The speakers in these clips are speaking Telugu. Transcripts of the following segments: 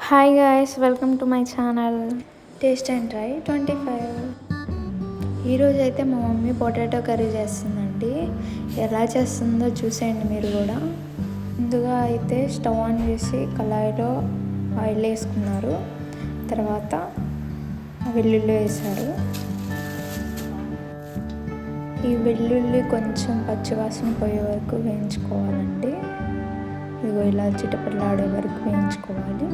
Hi guys, welcome to my channel taste and try 25. ఈరోజు అయితే మా మమ్మీ పొటాటో కర్రీ చేస్తుందండి. ఎలా చేస్తుందో చూసేయండి మీరు కూడా. ముందుగా అయితే స్టవ్ ఆన్ చేసి కళాయిలో ఆయిల్ వేసుకున్నారు. తర్వాత వెల్లుల్లి వేశారు. ఈ వెల్లుల్లి కొంచెం పచ్చివాసన పోయే వరకు వేయించుకోవాలండి. ఇదిగో ఇలా చిటపటలాడే వరకు వేయించుకోవాలి.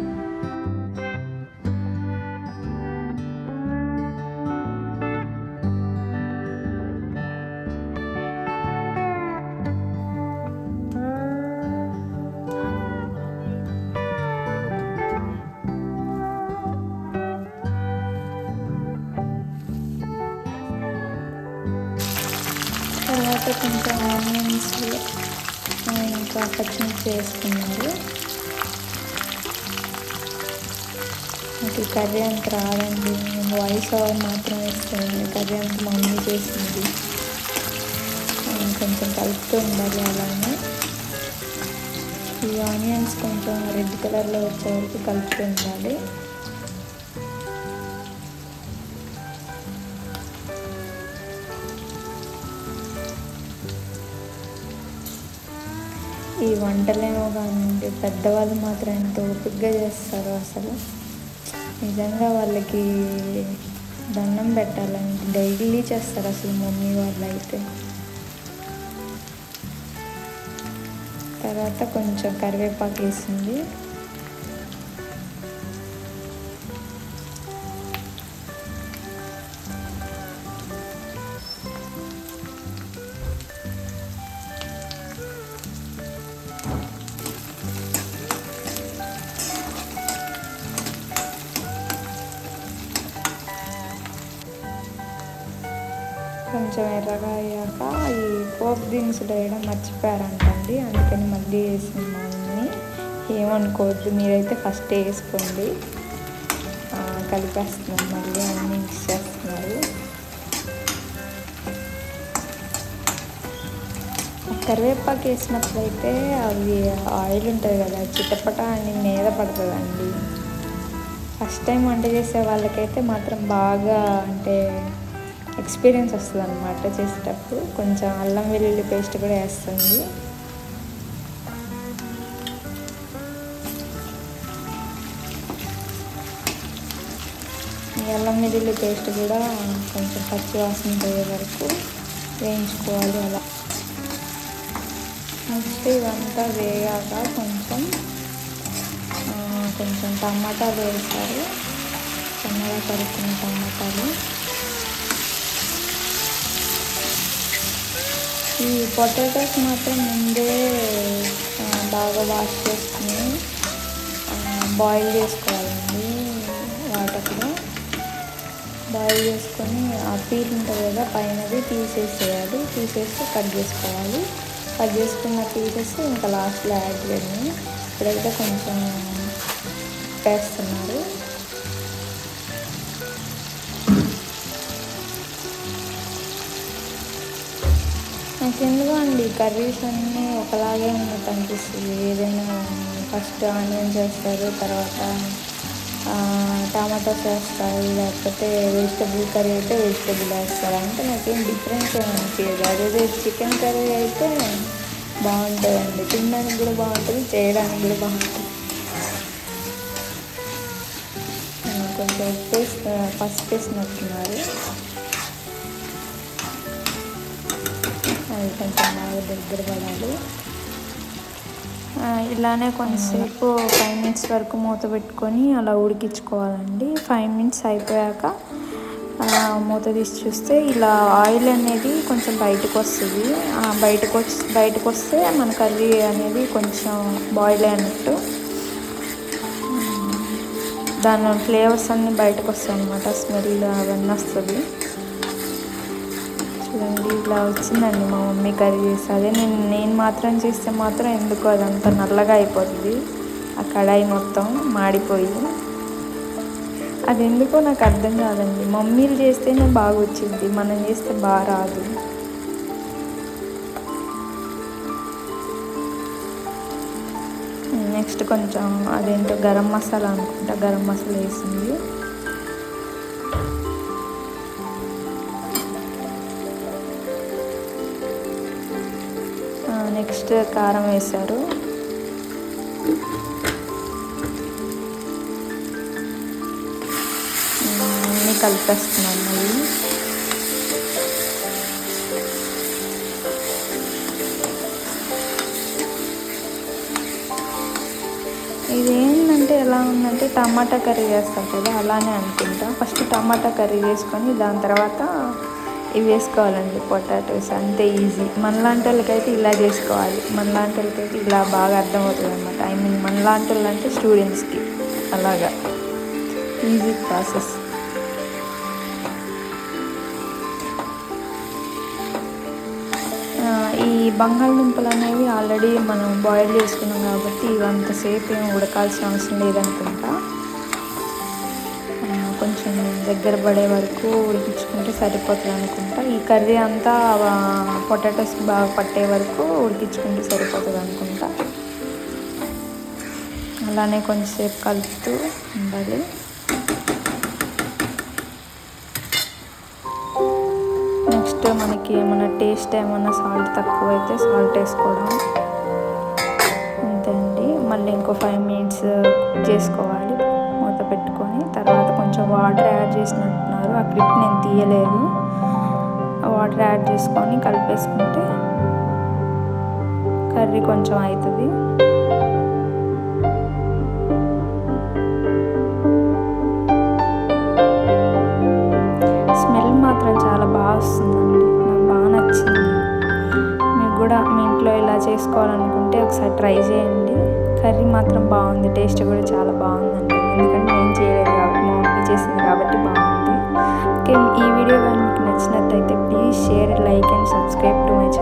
తర్వాత కొంచెం ఆనియన్స్ ఇంకా పచ్చిమిర్చి వేసుకున్నారు. నాకు కర్రీ అంత రాదండి, నేను వాయిస్ ఓవర్ మాత్రం వేస్తాను. కర్రీ అంత మా మమ్మీ చేసింది. కొంచెం కలుపుతూ ఉండాలి. అలానే ఈ ఆనియన్స్ కొంచెం రెడ్ కలర్లో వచ్చే వరకు కలుపుతూ ఉండాలి. ఈ వంటలేమో కానివ్వండి, పెద్దవాళ్ళు మాత్రం ఎంత ఓపికగా చేస్తారు. అసలు నిజంగా వాళ్ళకి దండం పెట్టాలండి. డైలీ చేస్తారు అసలు మమ్మీ వాళ్ళు అయితే. తర్వాత కొంచెం కరివేపాకు వేసింది. కొంచెం ఎర్రగా అయ్యాక ఈ పోపు దినుసులు వేయడం మర్చిపోయారంటండి, అందుకని మళ్ళీ వేసింది మా మమ్మీ. ఏమనుకోవద్దు, మీరైతే ఫస్ట్ వేసుకోండి. కలిపేస్తున్నాం, మళ్ళీ అన్నీ మిక్స్ చేస్తున్నారు. కరివేపాకు వేసినప్పుడైతే అవి ఆయిల్ ఉంటుంది కదా, చిటపట అని మీద పడుతుందండి. ఫస్ట్ టైం వంట చేసే వాళ్ళకైతే మాత్రం బాగా అంటే ఎక్స్పీరియన్స్ వస్తుంది అన్నమాట చేసేటప్పుడు. కొంచెం అల్లం వెల్లుల్లి పేస్ట్ కూడా వేస్తుంది. ఈ అల్లం వెల్లుల్లి పేస్ట్ కూడా కొంచెం పచ్చి వాసన పోయే వరకు వేయించుకోవాలి. అలా నెక్స్ట్ ఇదంతా వేయాక కొంచెం టమాటాలు వేస్తారు. సన్నగా తరుక్కున్న టమాటాలు. ఈ పొటాటోస్ మాత్రం ముందే బాగా వాష్ చేసుకుని బాయిల్ చేసుకోవాలండి. వాటర్లో బాయిల్ చేసుకొని ఆ పీల్ ఉంటుంది కదా పైనది తీసేసేయాలి. తీసేసి కట్ చేసుకోవాలి. కట్ చేసుకున్న పీసెస్ ఇంకా లాస్ట్లో యాడ్ చేయండి. ఇప్పుడైతే కొంచెం వేస్తున్నారు. నాకు ఎందుకు అండి కర్రీస్ అన్నీ ఒకలాగే ఉన్నట్టు అనిపిస్తుంది. ఏదైనా ఫస్ట్ ఆనియన్స్ వేస్తారు, తర్వాత టమాటోస్ వేస్తారు, లేకపోతే వెజిటబుల్ కర్రీ అయితే వెజిటబుల్ వేస్తారు. అంటే నాకేం డిఫరెన్స్ ఏమి అనిపించదు. అదే చికెన్ కర్రీ అయితే బాగుంటుందండి, తినడానికి కూడా బాగుంటుంది, చేయడానికి కూడా బాగుంటుంది. కొంచెం పసుపు వేసినట్టున్నారు. అది కొంచెం బాగా దగ్గర పడాలి. ఇలానే కొంతసేపు 5 minutes వరకు మూత పెట్టుకొని అలా ఉడికించుకోవాలండి. 5 minutes అయిపోయాక మూత తీసి చూస్తే ఇలా ఆయిల్ అనేది కొంచెం బయటకు వస్తుంది. బయటకు వస్తే మన కర్రీ అనేది కొంచెం బాయిల్ అయినట్టు, దాని ఫ్లేవర్స్ అన్నీ బయటకు వస్తాయి అన్నమాట. స్మెల్ అవన్నీ వస్తుంది. చూడండి, ఇలా వచ్చిందండి మా మమ్మీ కర్రీ చేసి. అదే నేను మాత్రం చేస్తే మాత్రం ఎందుకో అదంతా నల్లగా అయిపోతుంది. ఆ కడాయి మొత్తం మాడిపోయి, అది ఎందుకో నాకు అర్థం కాదండి. మమ్మీలు చేస్తేనే బాగా వచ్చింది, మనం చేస్తే బాగా రాదు. నెక్స్ట్ నెక్స్ట్ కొంచెం అదేంటో గరం మసాలా అనుకుంటా, గరం మసాలా వేసింది. నెక్స్ట్ కారం వేశారు. అన్నీ కలిపేస్తున్నాను మళ్ళీ. ఇదేంటంటే ఎలా ఉందంటే టమాటా కర్రీ చేస్తారు కదా, అలానే అనుకుంటా. ఫస్ట్ టమాటా కర్రీ చేసుకొని దాని తర్వాత ఇవి వేసుకోవాలండి, పొటాటోస్. అంతే ఈజీ. మనలాంటి వాళ్ళకైతే ఇలా చేసుకోవాలి, మనలాంటి వాళ్ళకైతే ఇలా బాగా అర్థమవుతుంది అనమాట. ఐ మీన్ మనలాంటి వాళ్ళు అంటే స్టూడెంట్స్కి అలాగా ఈజీ ప్రాసెస్. ఈ బంగాళదుంపలు అనేవి ఆల్రెడీ మనం బాయిల్ చేసుకున్నాం కాబట్టి ఇవంతసేపు ఏం ఉడకాల్సిన అవసరం లేదనుకుంటా. కొంచెం దగ్గర పడే వరకు ఉడికించుకుంటే సరిపోతుంది అనుకుంటా. ఈ కర్రీ అంతా పొటాటోస్ బాగా పట్టే వరకు ఉడికించుకుంటే సరిపోతుంది అనుకుంటా. అలానే కొంచెంసేపు కలుపుతూ ఉండాలి. నెక్స్ట్ మనకి ఏమైనా టేస్ట్ ఏమైనా సాల్ట్ తక్కువ అయితే సాల్ట్ వేసుకోవడం, అంతే అండి. మళ్ళీ ఇంకో 5 minutes చేసుకోవాలి మూత పెట్టుకొని. తర్వాత కొంచెం వాటర్ యాడ్ చేసినట్టున్నారు, ఆ క్లిప్ నేను తీయలేదు. వాటర్ యాడ్ చేసుకొని కలిపేసుకుంటే కర్రీ కొంచెం అవుతుంది. స్మెల్ మాత్రం చాలా బాగా వస్తుందండి, నాకు బాగా నచ్చింది. మీకు కూడా మీ ఇంట్లో ఇలా చేసుకోవాలనుకుంటే ఒకసారి ట్రై చేయండి. కర్రీ మాత్రం బాగుంది, టేస్ట్ కూడా చాలా బాగుందండి. ఎందుకంటే నేను చేయలేదు కాబట్టి, మా మమ్మీ చేసింది కాబట్టి బాగుంది. ఓకే, ఈ వీడియో కానీ మీకు నచ్చినట్టయితే please share, like and subscribe to my channel.